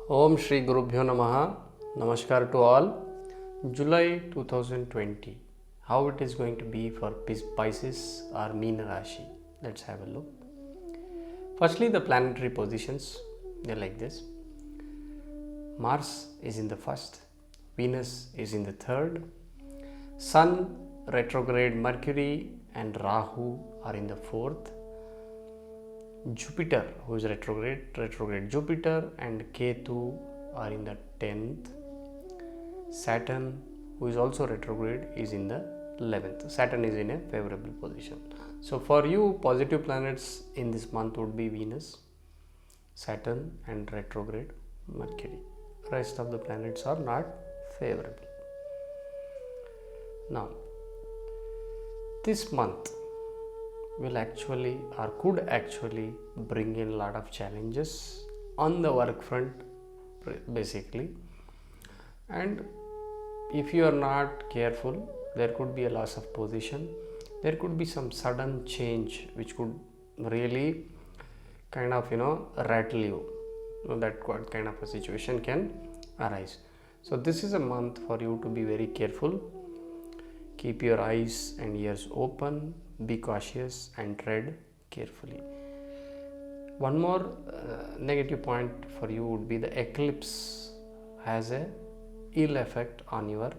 Om Shri Gurubhyo Namaha. Namaskar to all. July 2020. How it is going to be for Pisces or Meena Rashi? Let's have a look. Firstly, the planetary positions. They're like this. Mars is in the first. Venus is in the third. Sun, retrograde Mercury and Rahu are in the fourth. Jupiter, who is retrograde Jupiter and Ketu are in the 10th. Saturn, who is also retrograde, is in the 11th. Saturn is in a favorable position. So for you, positive planets in this month would be Venus, Saturn and retrograde Mercury. Rest of the planets are not favorable. Now, this month will actually or could actually bring in a lot of challenges on the work front basically, and if you are not careful, there could be a loss of position. There could be some sudden change which could really kind of rattle you. That kind of a situation can arise. So this is a month for you to be very careful. Keep your eyes and ears open, be cautious and tread carefully. One more negative point for you would be the eclipse has a ill effect on your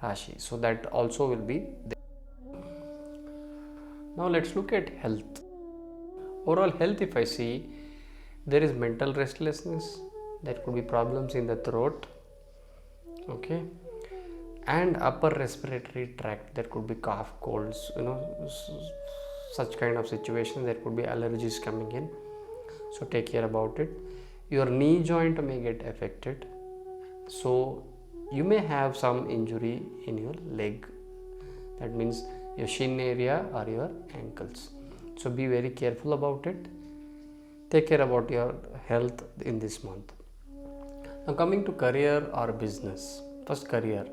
Rashi. So that also will be there. Now let's look at health. Overall health, if I see, there is mental restlessness, there could be problems in the throat, okay, and upper respiratory tract. There could be cough, colds, such kind of situation. There could be allergies coming in, so take care about it. Your knee joint may get affected, so you may have some injury in your leg. That means your shin area or your ankles. So be very careful about it. Take care about your health in this month. Now coming to career or business. First, career.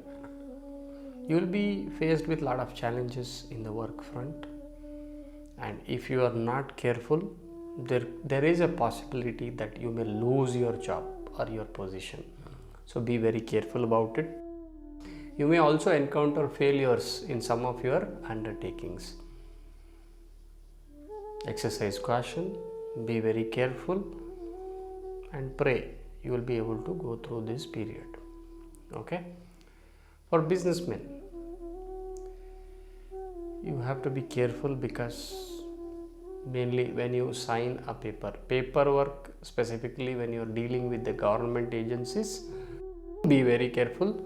You will be faced with a lot of challenges in the work front, and if you are not careful, there is a possibility that you may lose your job or your position. So be very careful about it. You may also encounter failures in some of your undertakings. Exercise caution, be very careful and pray. You will be able to go through this period. Okay? For businessmen, you have to be careful because mainly when you sign a paperwork, specifically when you are dealing with the government agencies, be very careful.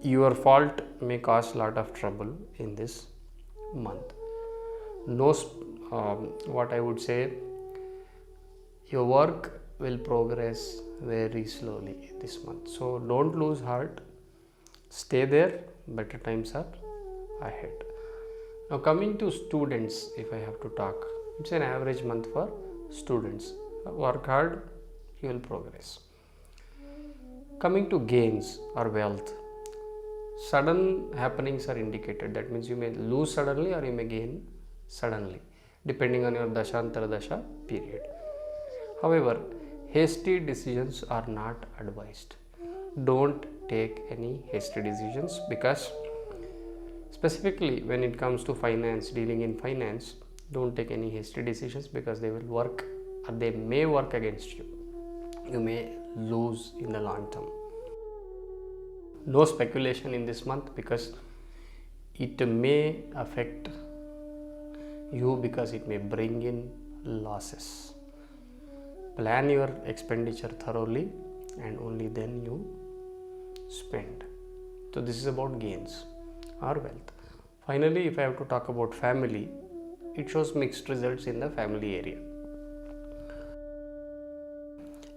Your fault may cause a lot of trouble in this month. What I would say, your work will progress very slowly this month. So don't lose heart. Stay there, better times are ahead. Now coming to students, if I have to talk, it's an average month for students. Work hard, you will progress. Coming to gains or wealth, sudden happenings are indicated. That means you may lose suddenly or you may gain suddenly, depending on your Dashantara Dasha period. However, hasty decisions are not advised. Don't take any hasty decisions, because specifically when it comes to finance, dealing in finance, don't take any hasty decisions because they will work or they may work against you. You may lose in the long term. No speculation in this month because it may affect you, because it may bring in losses. Plan your expenditure thoroughly and only then you spend. So this is about gains or wealth. Finally, if I have to talk about family, it shows mixed results in the family area.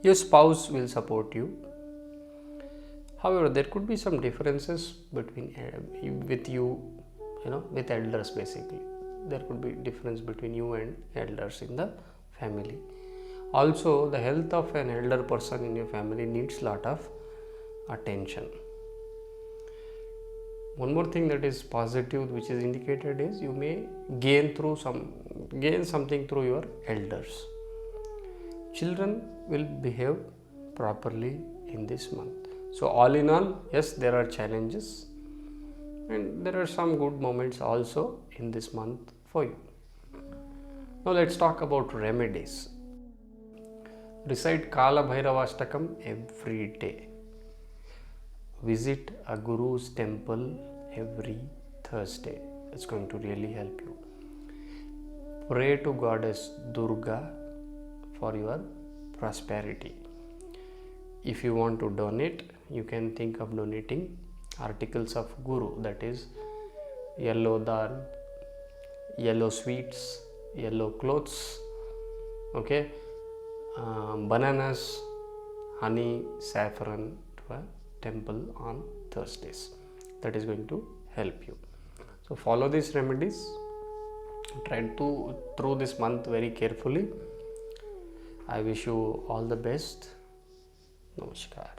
Your spouse will support you. However, there could be some differences between with elders basically. There could be difference between you and elders in the family. Also, the health of an elder person in your family needs a lot of attention. One more thing that is positive which is indicated is you may gain something through your elders. Children will behave properly in this month. So all in all, yes, there are challenges and there are some good moments also in this month for you. Now let's talk about remedies. Recite Kala Bhairavashtakam every day. Visit a Guru's temple every Thursday. It's going to really help you. Pray to Goddess Durga for your prosperity. If you want to donate, you can think of donating articles of Guru, that is yellow dal, yellow sweets, yellow clothes, okay, bananas, honey, saffron to a temple on Thursdays. That is going to help you. So follow these remedies. Try to through this month very carefully. I wish you all the best. Namaskar.